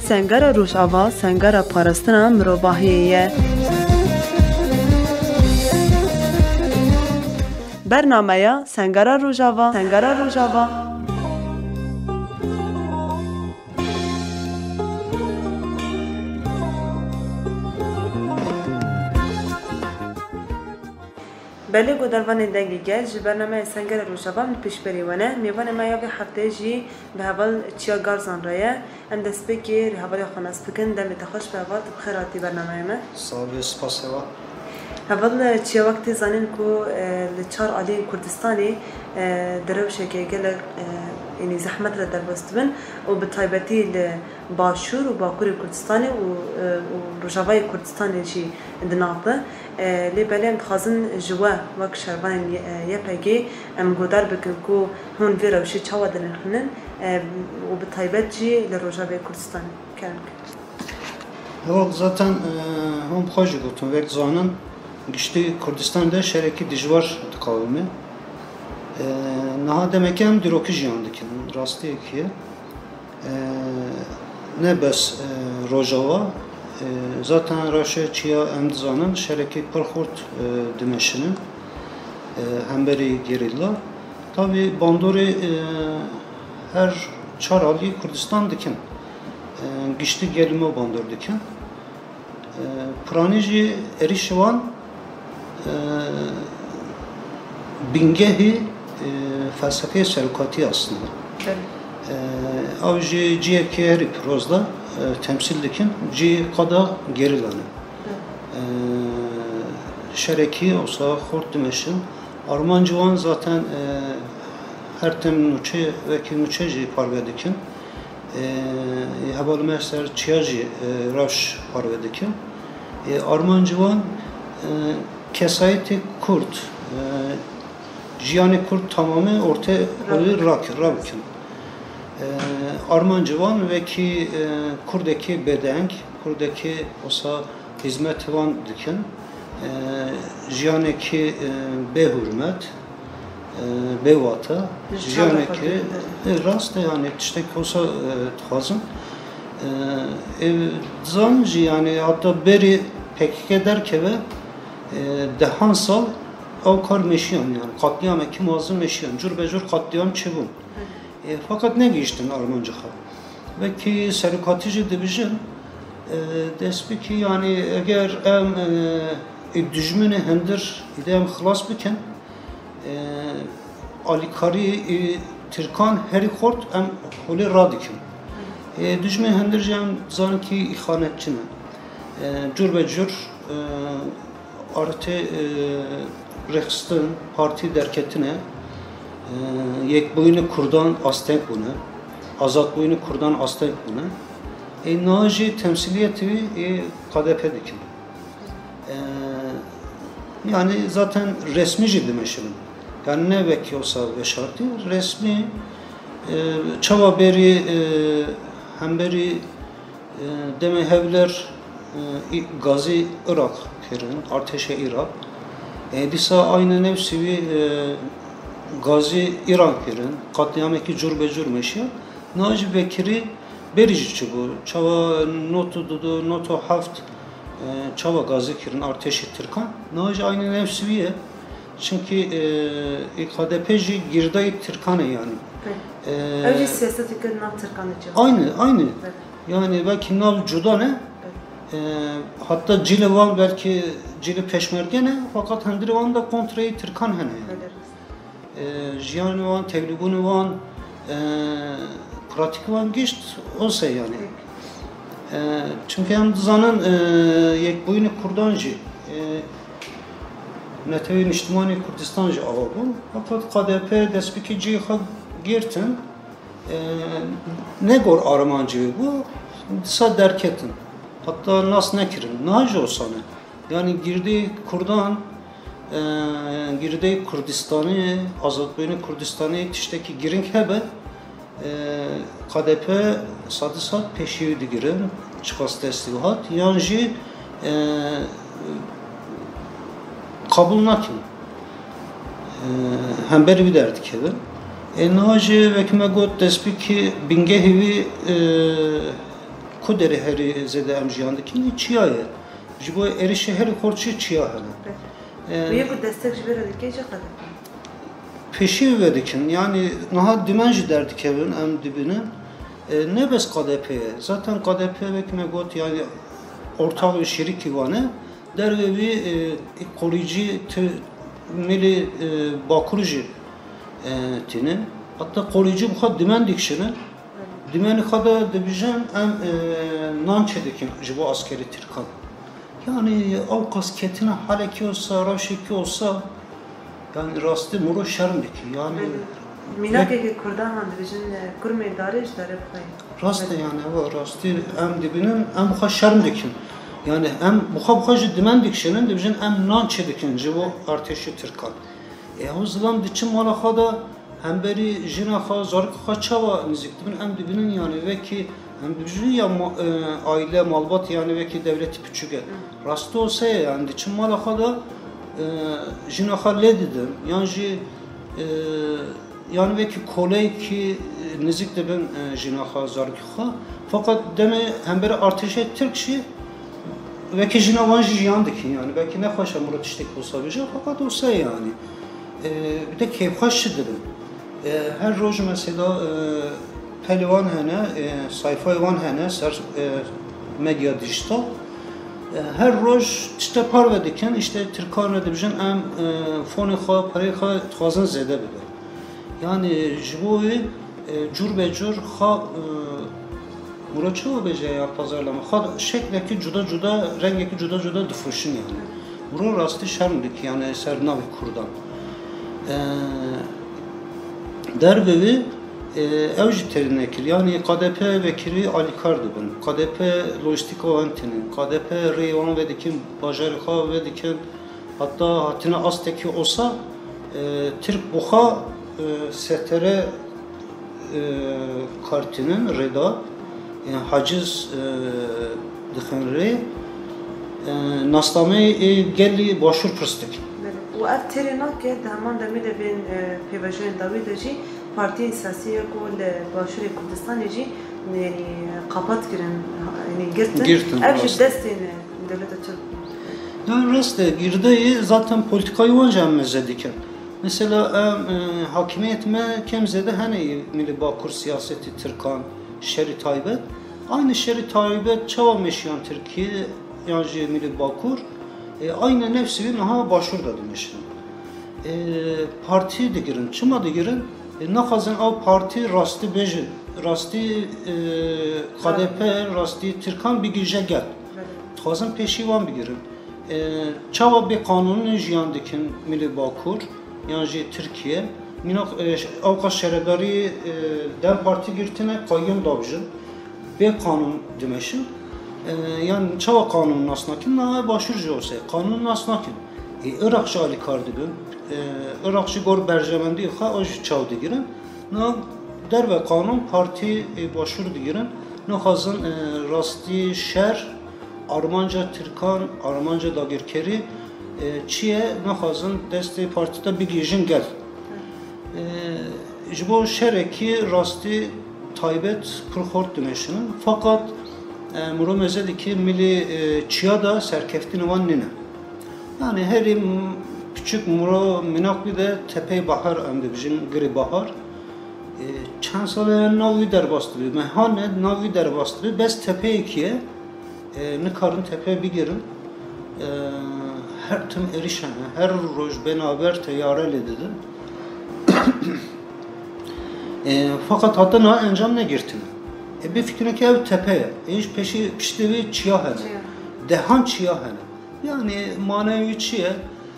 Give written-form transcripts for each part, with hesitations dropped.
Sengera Rojava sengera parastina mirovahiyê ye. Bernameya Sengera Rojava. Belê godervanê dengê gel ji bernameya Sengera Rojava min pêşberî wane mêvanê me ya vê hefteyê jî bi heval çiya Garzan re ye. Em destpêkê rêhevalê xwe nas bikin demê te xweş bi heval tu bi xêr hatî bernameyê me. Sağ ol, spas heva. Heval çiya wektê zanîn ku li çar aliyên Kurdistanê derewşekê gelek yani zehmet re derbas dibin û bi taybetî li Başûr û Bakurê Kurdistanê û Rojavayê Kurdistanê jî di nav de. Lê belê em dixwazin ji we wek şervanên YPG em godar bikin ku hûn vê rewşê çawa dinirxînin û bi taybet jî li Rojavayê Kurdistanê kerem. Heva zaten hûn bi xwe jî gotin vek zanin giştî Kurdistan de şerekî dijwar dikavime. Niha demekî em dîrokî jiyan dikin rastiyekî ye. Ne bes Rojava zaten raşê çiya em dizanin şerekî pir xurt dimeşinin hemberî gerîla. Tabii bandorê her çar alî Kurdistan dikin. Giştî gelîme bandor dikin. Piranî jî êrîş wan bingehî felsefeyê serokatî aslında. Ew jî ciyekê herî piroz da temsil dikin, cî qada gerilane. Şerekî olsa xort dimeşin. Armanc wan zaten her tem nûçe vekî nûçe jî parve dikin. Hevalî me ser çiya jî raş parve dikin. Armanc wan kesayetê Kurd jiyanê Kurd tamamı ortaya rabikin. Armanc wan vekî Kurdekî bedeng, Kurdekî olsa hizmet wan dikin. Jiyanekî bêhurmet, bêwata, jiyanekî rast yani tiştek olsa dixwazim. Zan jî yani hatta berî PKK derkeve dehan sal ew kar meşiyan yani katliamekî mazlum meşiyan cur be cur katliam çêbûn. Fakat ne geçtin Armanca xwe. Vekî serokatî jî dibijin destpêkî yani eger em dijminê hindir êdî em xilas bikin alîkarî Tirkan herî xort em holê radikin. Dijminê hindir jî em zanin kî îxanetçi ne. Cur be cur artı rexistin partî derketine yekboyunu Kurdan astek buna, azat boyunu Kurdan astek buna. Naci temsiliyeti KDP dikin. Yani zaten resmi ciddi meşhurun. Yani ne vekil olsa ve şartı resmi çava beri hemberi deme hevler Gazi Irak kirin, Arteşe Irak. Disa aynı nevsivi Gazi İran kirin, katliameki cur be cur meşya. Naci Bekir'i berici bu. Çava notu dudu, notu haft çava Gazi kirin, Arteşe Tirkan. Naci aynı nevsiviye. Çünkü KDP'ci girdayı Tirkan'e yani. Öyle siyaset hükümeti Tirkan'ı Aynı. Yani belki nav cuda ne? Hatta Cile van belki Cile peşmerge ne? Fakat hendiri van da kontrayı Tirkan hene yani. Jiyan van, tebliğunu van, pratik van geçt olsa yani. Çünkü hem zanın yekboyunu Kurdancı, netevin içtimani Kurdistancı avabun. Fakat KDP despiki ciha girtin, ne gor Armancı bu? Disa derketin. Hatta nas nekirin, nacı olsa ne? Yani girdiği Kurdan, girdiği Kurdistan'ı, azatboyunu Kurdistan'ı tişteki girin hebe KDP sadisat peşiydi girin, çıkas teslihat, yani kabul nakin. Hem beri bir derdik hebe. Naci ve kime got despiki bingehivi kuderi heri zede emjiyandaki çiyaye. Jibo erişe heri korçu çiya hele. Ve bu destek jibere dike kadar. Peşi verdikin yani naha dimenji derdik evin em dibini. Ne bes KDP'ye. Zaten KDP ve kime got yani ortak şerik ivane derve bir ekoloji mili bakırıcı tinin hatta koruyucu bu kadar dimen dikşini dimeni kadar dibijem em nançedekin jibo askeri Türkan. Yani avkas ketine haleki olsa, ravşeki olsa yani rastı muru şermdeki yani Minakeki Kurdan han dibijin kurme darış darıp kayın. rastı yani var rastı em dibinin em bu kadar şermdekin. Yani em bu kadar dimen dikşinin dibijin em nançedekin jibo arteşi Türkan. O zaman diçim malakada hem beri jinaha zarkha çava niziktimin em dibinin yani ve ki hem dibijin ya aile malbat yani ve ki devleti küçüge. Rastı olsa yani diçim malakada jinaha lededim yani ve ki kolay ki nizik dibin jinaha zarkha fakat deme hem beri arteşe Türkçi ve ki jinavan jiyandaki yani belki ne hoşa murat işte olsa bile fakat olsa yani bir de keyfhaşı dedim. Her roz mesela pelivan hene, sayfa van hene, ser medya dijital. Her roz işte parvediken işte Türkan edibijin em fonu kha, parayı kha tazın zede bile. Yani jiboyu cur be cur kha muraçava bece ya pazarlama. Kha şekleki cuda rengeki cuda difuşun yani. Bunun rastı şermlik yani sernavi kurdan. Derbevi evci terinekil yani KDP vekili Ali Kardibin, KDP lojistik ovantinin, KDP reyvan ve dikin bajarika ve dikin hatta hatine azteki olsa Türk buha setere kartinin reda yani haciz dikhenri naslame gelli başvur pırstık. و اف ترینات که دهمان دمی دبین پیوژن داوی دجی پارتی سیاسی کل باشور کردستان جی یعنی قابت کردن یعنی گرتن اف دستین devlet Türk. Yani rastı girdeyi zaten politikayı vancam mezediken. Mesela hakimiyetme kemzede hani Milli Bakur siyaseti Türkan Şeri Taybet aynı Şeri Taybet çava meşyan Türkiye yani Milli Bakur aynı nefsi bir naha başvur da demiştim. Partiye de girin, çıma da girin. Nakazın av parti rastı beji, rastı KDP, rastı Türkan bir gece gel. Nakazın peşivan bir girin. Çava bir kanunun jiyandikin Milli Bakur, yani Türkiye. Minak avkas şeredari dem parti girtine kayyum davcın. Bir kanun demişim. Yani çava kanunun asnakin na başvurcu olsa kanunun asnakin Irakçı Ali Kardibin Irakçı gor berjemendi ha o çavdı giren na derve kanun parti başvurdu giren na hazın rasti şer Armanca Türkan Armanca dagirkeri çiye na hazın desteği partide bir gijin gel jibo şereki rasti Taybet Pırhort demişinin fakat Muro mezedeki milli çiya da serkeftini van nene. Yani her küçük muro minakli de tepe bahar emdi bizim gri bahar. Çansala navi derbastı. Mehane navi derbastı. Bes tepe ikiye ne karın tepe bir girin. Her tüm erişene, her roj benaber teyarel edildi. Fakat hatta na encam ne girtin? Bir fikrine ki ev tepeye, hiç peşi piştevi çiya hene, dehan çiya hene. Yani manevi çiye,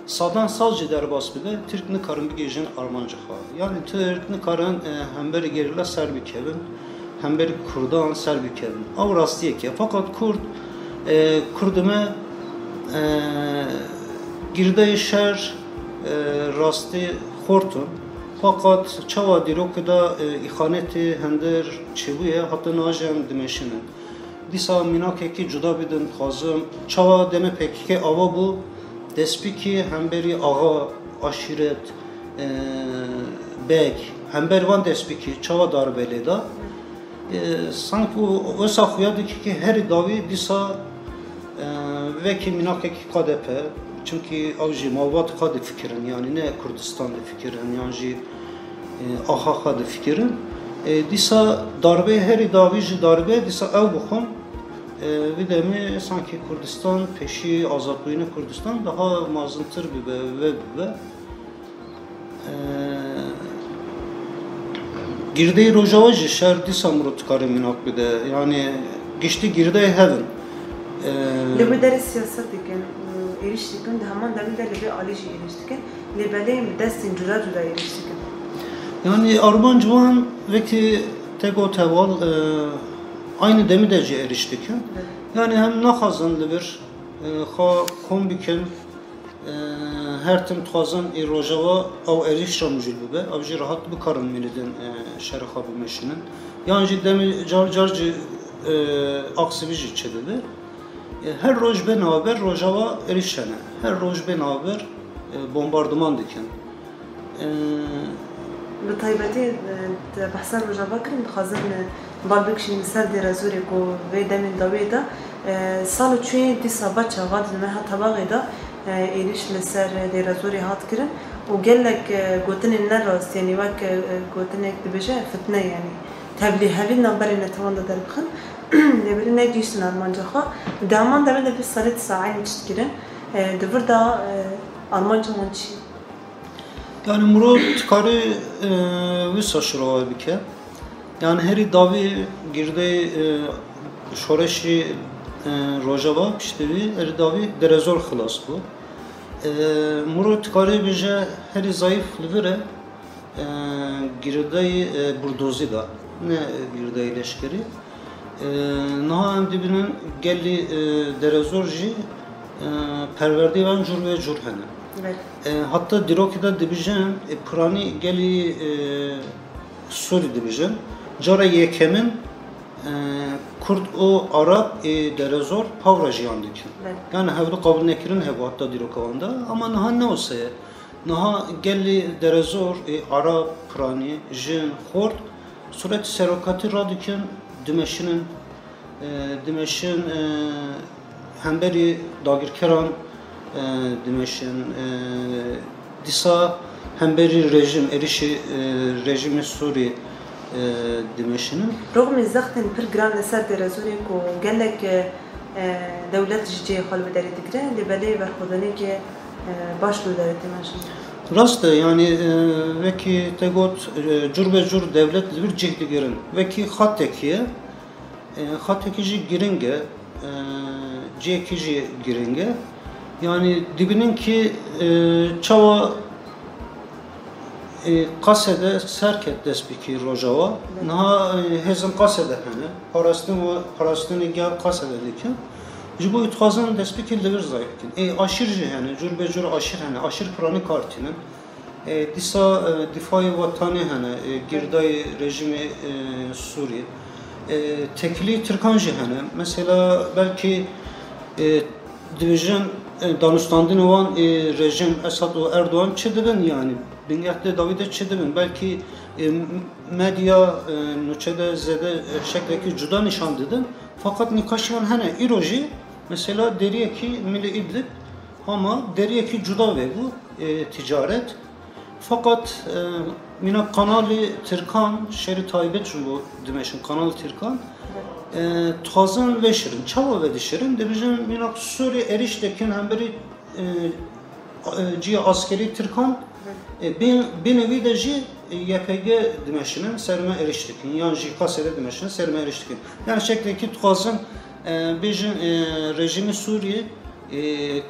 sadan salcı derbas bile, Türk ne karın bir gecin Armanca ha. Yani Türk ne karın hem beri gerilla serbi kevin, hem beri Kurdan serbi kevin. Av rastiye ki, fakat Kurdime girde şer rasti hortun. Fakat çava dirokda ihaneti hender çebuye hatta najem demeşinin. Disa minakeki cuda bidin kazım. Çava deme peki ava bu despiki hemberi ağa aşiret bek hember van despiki çava darbeleda. sanki o saxuyadı ki her davi disa ve ki minakeki KDP çünkü avcı mavbat kadı fikrin yani ne Kürdistan'da fikrin yani aha kadı fikrin disa darbe her davi darbe disa ev bukhum ve de mi sanki Kürdistan peşi azadlığını Kürdistan daha mazıntır ve Girde Rojava şer disa murut karemin akbide yani geçti girde heaven لو درس سياسة كان إيرشتكن ده همان ده بيدا لبي عليش إيرشتكن لبلي مدرسين جرا جرا إيرشتكن yani Armancavan ve ki tego teval aynı demideci eriştik yani hem nakazanlı bir kombiken her tim tazan Rojava av erişram jilbe avcı rahat bu karın miliden şerha bu meşinin yani demi carcarcı aksibici çedeli her roj benaber Rojava erişene her roj benaber bombardıman diken بطيبتي بحسن رجع بكر خازن بالبكش من سرد رزوري كو ويدا من دويدا سال تشوين دي صباتشا غاد ما هتباغي دا إيريش لسر دي رزوري هات كرن وقال لك قوتن النراس يعني واك قوتنك دبجة فتنة يعني تبلي هبي نمبر نتوان دا دربخن دبري نجيش نارمان جاخا دامان دبل بس صارت ساعين تشتكرن دبر دا أرمان جمانشي Yani Murat karı visa şuraya bike. Yani heri davi girde şoreşi Rojava piştiri heri davi derezor xılas bu. Murat karı bije heri zayıf livre girde burdozi da ne girde ileşkeri. Naha em dibinin gelli derezorji perverdi van jur ve jurhene. Hatta Dirokida division Prani geli Suri division Cara Yekemin Kurd o Arap derezor Pavrajiyan dikin. Yani hevdu kabul nekirin hebu hatta Dirokavanda ama naha ne olsa naha geli derezor Arap Prani Jin Khord suret serokati radikin Dimeşin hemberi dagirkeran Dimeşin disa hemberi rejim erişi rejimi Suri Dimeşinin. رغم الزختن برنامج لسر درازوري كو قال لك دولة جدية خال بداري تقرأ اللي بدأ برخداني كي başlı devleti maşallah. Rast yani ve ki tegot cur devlet bir cihdi girin ve ki Hattekici giringe cekici giringe yani dibinin ki çava kasede serket despiki Rojava naha hezim kasede hani parastını gel kasede dikin jibo itxazın despiki livir zayıfkin aşırı yani cür aşır hani aşır prani kartinin disa difai vatanı hani girday rejimi Suriye tekli Türkanji hani mesela belki division Danıştandın olan rejim Esad ve Erdoğan çedibin yani Bingahte Davide çedibin belki medya nüçede zede şekleki cüda nişan dedin fakat nikaşman hani iroji mesela deriye ki Milli İdlib ama deriye ki cüda ve bu ticaret fakat mina kanalı Türkan şeri taybet bu dimeşin kanalı Türkan tazın ve şirin, çava ve dişirin de bizim minak Suriye eriştekin hem biri ciye askeri Türkan bir nevi de ji YPG dimeşinin serme eriştekin yani ji kasede dimeşinin serme eriştekin yani şekleki tazın bizim rejimi Suriye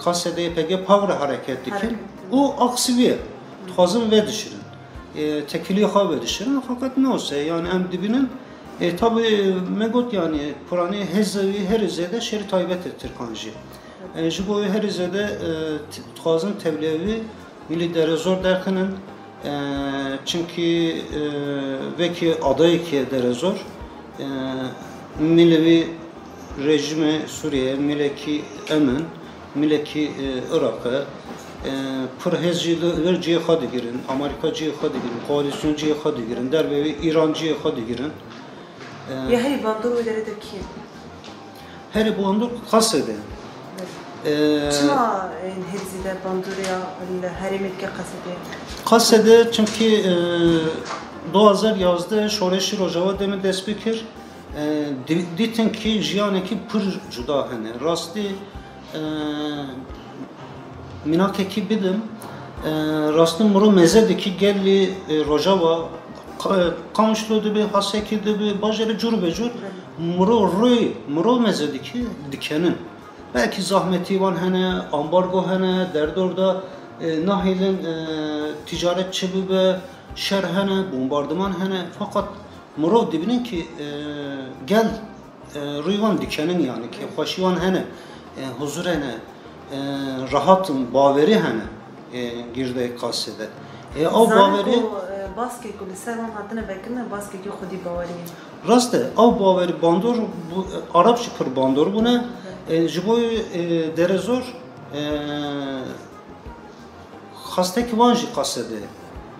kasede YPG power hareketlikin o aksiviye tazın ve dişirin tekili ve dişirin fakat ne olsa yani em dibinin tabi megot yani Kur'an'ı hezevi herizede şeri taybet ettir kanji. Jibo herizede tazın tevlevi milli derezor derkinin çünkü veki aday ki derezor milli rejimi Suriye mileki Emen mileki Irak'a pırhezciler cihad girin Amerika cihad girin koalisyon cihad girin derbevi İran cihad girin Ya heri bandur ve derede ki. Heri bandur kasede. Çima herzide bandurya herimet ke kasede. Kasede çünkü 2011 şoreşi rojava demi despikir. Ditin ki jiyaneki pır cuda hene. Rasti minakeki bidim. Rastın muru mezedeki gelli rojava kamışlı dibi, haseki dibi, bajeri cur becur. Muru mezedeki dikenin. Belki zahmeti van hene, ambargo hene, derdorda nahilin ticaretçi bibe, şer hene, bombardıman hene. Fakat muru dibinin ki gel ruyvan dikenin yani ki hoşivan hene, huzur hene, rahatın, baveri hene girde kasede. O baveri baskı kulu servan hatına bekirne baskı ki khudi baveri. Raste, o baveri bandur bu Arapça pır bandur bu ne? Jiboy derezor hastek vanji kasede.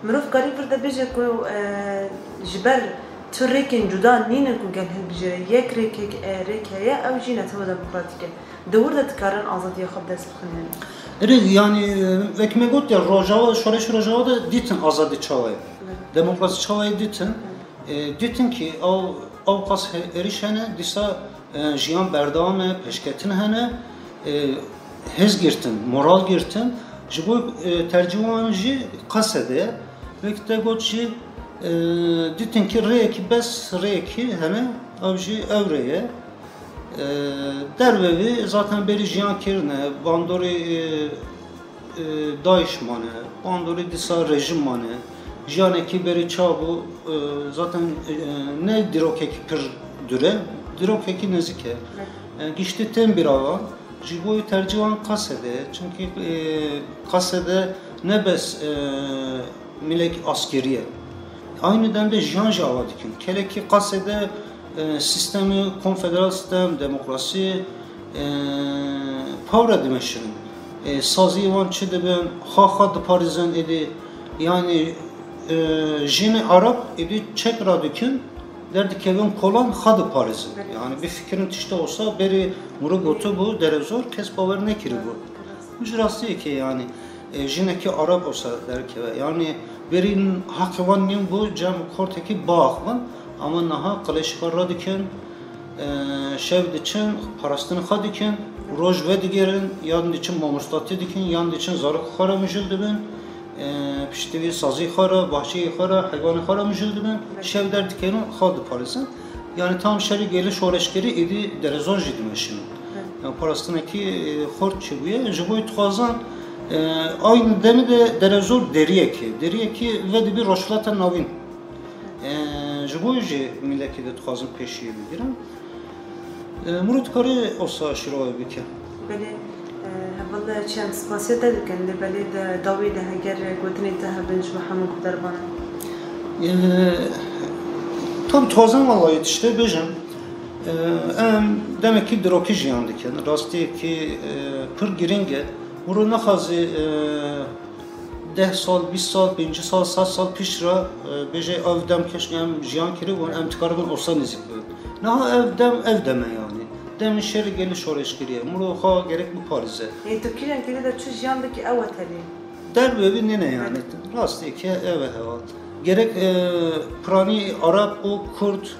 Mruf kari burada beje ko jiber Türkiye'nin juda nine ku gel bije yek rekeye ev jina tava demokratike. Doğruda tıkaran azadiye xabdes bixunen. Evet yani ekmegot ya rojava şoreş rojava da ditin azadi çavay. Demokrasi çavay ditin. Ditin ki o kas erişene disa jiyan berdame peşketin hene hez girtin, moral girtin. Jibo tercümanji kasede vekte gotçi ditin ki reki bes reki hene avji evreye dervevi zaten beri jiyan kirne bandori daişmane bandori disa rejim mane jiyaneki beri çabu zaten ne dirokeki pir düre dirokeki nezike gişti tem bir avan jiboyu tercüman kasede çünkü kasede ne bes milek askeriye aynı demde jiyan java dikin keleki kasede sistemi konfederal sistem demokrasi pavra demeşin sazı van çide ben ha Pariz'en edi yani jini Arap edi Çek radikün derdi kevin kolan hadı Pariz'in yani bir fikrin tişte olsa beri murugotu bu derezor kes paver ne kiri bu müjrası ki yani jineki Arap olsa der ki yani berin hakvanın bu cem korteki bağvan ama naha kaleşkar radiken şevd için parastını hadiken roj ve digerin yan için mamustati dikin yan için zarık khara müjildi ben piştivi sazı khara bahçeyi khara hayvanı khara müjildi ben şevder dikenin hadı Paris'in yani tam şeri geli şoreşkeri idi derezon jidimeşin yani parastınaki khort çibuye jiboy tuğazan aynı demi de derezor deriyeki ve bir roşlata navin Jiboyji milleti de tuğazın peşiye bildirim. Murat karı olsa şiroya bike. Beli valla çem spasiyete diken de beli de davi de heger gotini de benç Muhammed Kudarban. Tam tuğazın vallahi yetişti bejim. Demek ki droki jiyan diken. Rastı ki pır giringe. Muru nakazı 10 sal, 20 sal, 5 sal, 7 sal pişra beje evdem keşkem jiyan kiri on emtikarın olsa nizik bu. Naha evdeme yani. Demin şeri geli şoreşkiriye. Muruha gerek bu Pariz'e. Türkiye'nin kiri de şu jiyandaki eveteli. Derbevi nene yani. Rastı ki evet evet. Gerek prani Arap o Kürt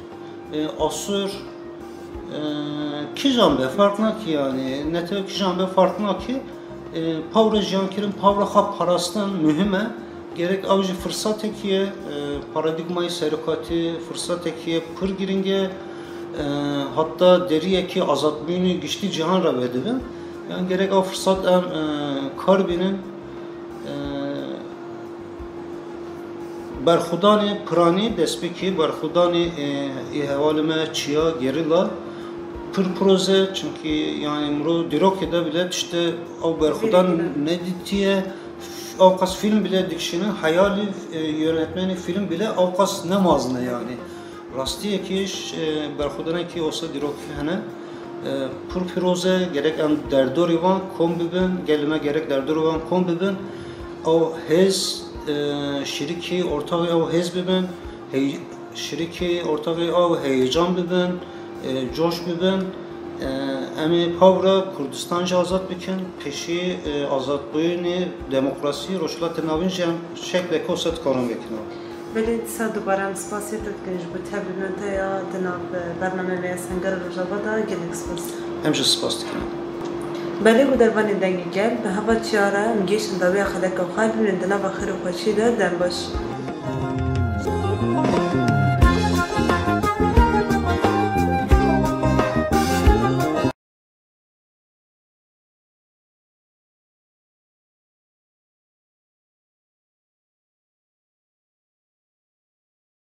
Asur kijambe farklı ki yani. Nete kijambe farklı ki Pavra jiyankirin pavra ha parastan mühime gerek avcı fırsat ekiye paradigmayı serikati fırsat ekiye pır giringe hatta deriye ki azatmını güçlü cihan ravedibin yani gerek o fırsat em karbinin berxudani prani despeki berxudani ihvalime çiya gerila pır proje çünkü yani muru dirokede bile işte o berxudan ne ditiye avkas film bile dikşinin hayali yönetmeni film bile avkas ne mazne yani rastiye ki berxudana ki olsa dirok hene pır proje gerek em derdorivan kombibin gelime gerek derdorivan kombibin o hez şiriki ortağı o hez bibin şiriki ortağı av heyecan bibin, coş bibin. Emi pavra Kurdistan azat bikin, peşi azat buyuni, demokrasi, roşlat navin jem şekle kosat karan bikin. Veli sa dobaram spasiyet etkinj bu tebliğmente ya denav barname ve sengar rojavada gelek spas. Hemşe spas dikin. Beli bu dervani dengi gel, be hava çiyara mgeşin davya xalek av xalbinin denav axir u xaçi de den baş.